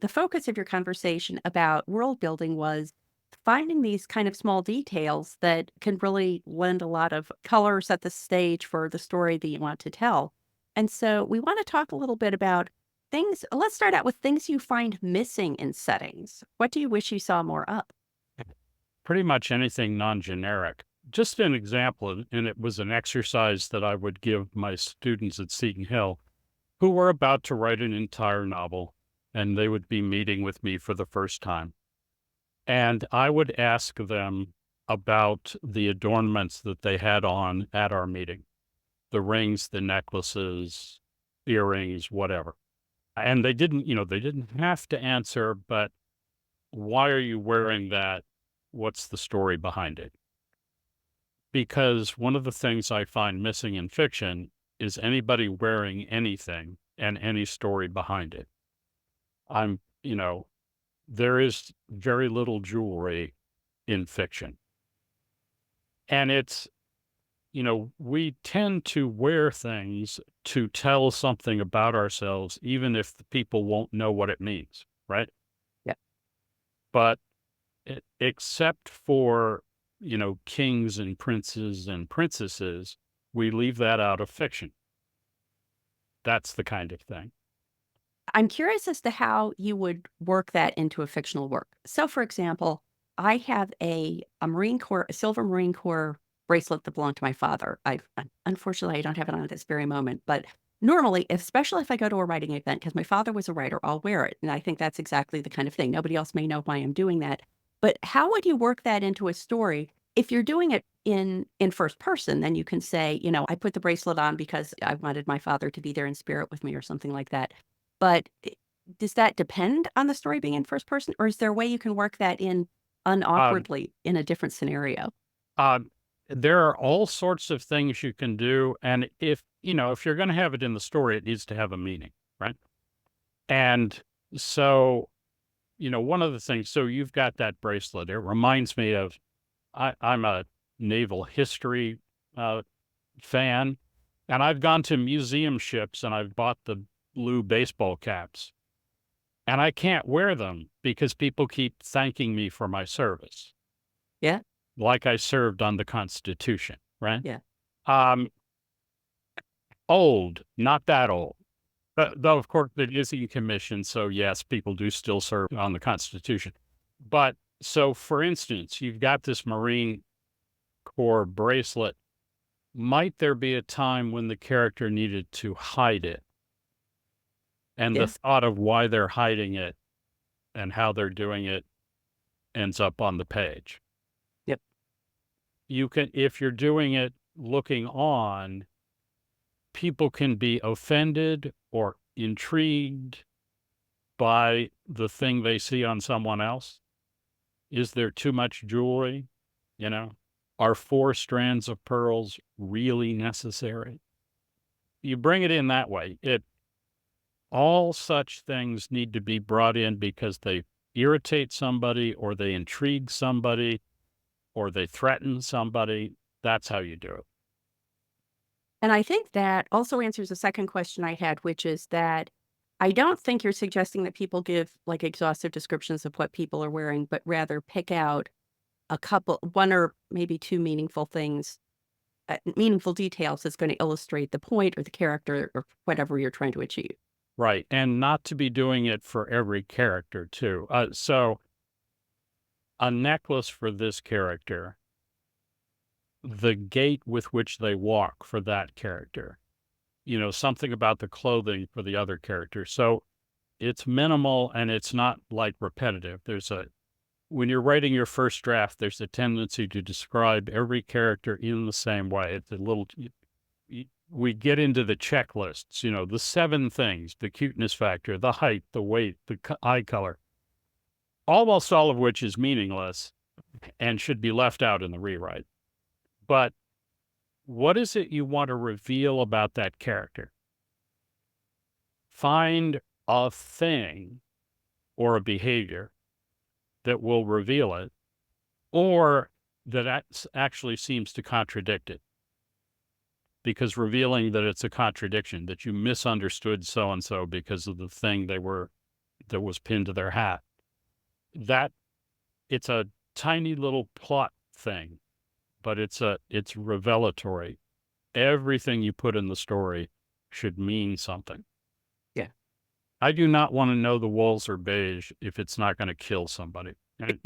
the focus of your conversation about world building was finding these kind of small details that can really lend a lot of color, set the stage for the story that you want to tell. And so we want to talk a little bit about things. Let's start out with things you find missing in settings. What do you wish you saw more of? Pretty much anything non-generic. Just an example, and it was an exercise that I would give my students at Seton Hill who were about to write an entire novel, and they would be meeting with me for the first time. And I would ask them about the adornments that they had on at our meeting, the rings, the necklaces, earrings, whatever. And they didn't have to answer, but why are you wearing that? What's the story behind it? Because one of the things I find missing in fiction is anybody wearing anything and any story behind it. I'm, you know, there is very little jewelry in fiction. And we tend to wear things to tell something about ourselves, even if the people won't know what it means, right? Yeah. But except for, kings and princes and princesses, we leave that out of fiction. That's the kind of thing. I'm curious as to how you would work that into a fictional work. So, for example, I have a silver Marine Corps bracelet that belonged to my father. Unfortunately, I don't have it on at this very moment, but normally, especially if I go to a writing event, because my father was a writer, I'll wear it. And I think that's exactly the kind of thing. Nobody else may know why I'm doing that. But how would you work that into a story? If you're doing it in first person, then you can say, I put the bracelet on because I wanted my father to be there in spirit with me or something like that. But does that depend on the story being in first person, or is there a way you can work that in Um, unawkwardly in a different scenario? um, there are all sorts of things you can do, and if you're going to have it in the story, it needs to have a meaning, right? And so, one of the things. So you've got that bracelet. It reminds me of I'm a naval history uh, fan, and I've gone to museum ships and I've bought the blue baseball caps, and I can't wear them because people keep thanking me for my service, Yeah, like I served on the Constitution, right? yeah. Um, Old, not that old. Though, of course, it is in commission, so yes, people do still serve on the Constitution. But so, for instance, you've got this Marine Corps bracelet. Might there be a time when the character needed to hide it? And the Yeah. thought of why they're hiding it and how they're doing it ends up on the page. Yep. You can, if you're doing it looking on, people can be offended or intrigued by the thing they see on someone else. Is there too much jewelry? You know, are 4 strands of pearls really necessary? You bring it in that way. All such things need to be brought in because they irritate somebody or they intrigue somebody or they threaten somebody. That's how you do it. And I think that also answers the second question I had, which is that I don't think you're suggesting that people give like exhaustive descriptions of what people are wearing, but rather pick out one or maybe two meaningful details that's going to illustrate the point or the character or whatever you're trying to achieve. Right. And not to be doing it for every character, too. So a necklace for this character, the gait with which they walk for that character, something about the clothing for the other character. So it's minimal and it's not like repetitive. When you're writing your first draft, there's a tendency to describe every character in the same way. It's a little, we get into the checklists, the 7 things, the cuteness factor, the height, the weight, the eye color, almost all of which is meaningless and should be left out in the rewrite. But what is it you want to reveal about that character? Find a thing or a behavior that will reveal it, or that actually seems to contradict it. Because revealing that it's a contradiction, that you misunderstood so and so because of the thing that was pinned to their hat. That it's a tiny little plot thing, but it's revelatory. Everything you put in the story should mean something. Yeah. I do not want to know the walls are beige if it's not going to kill somebody. And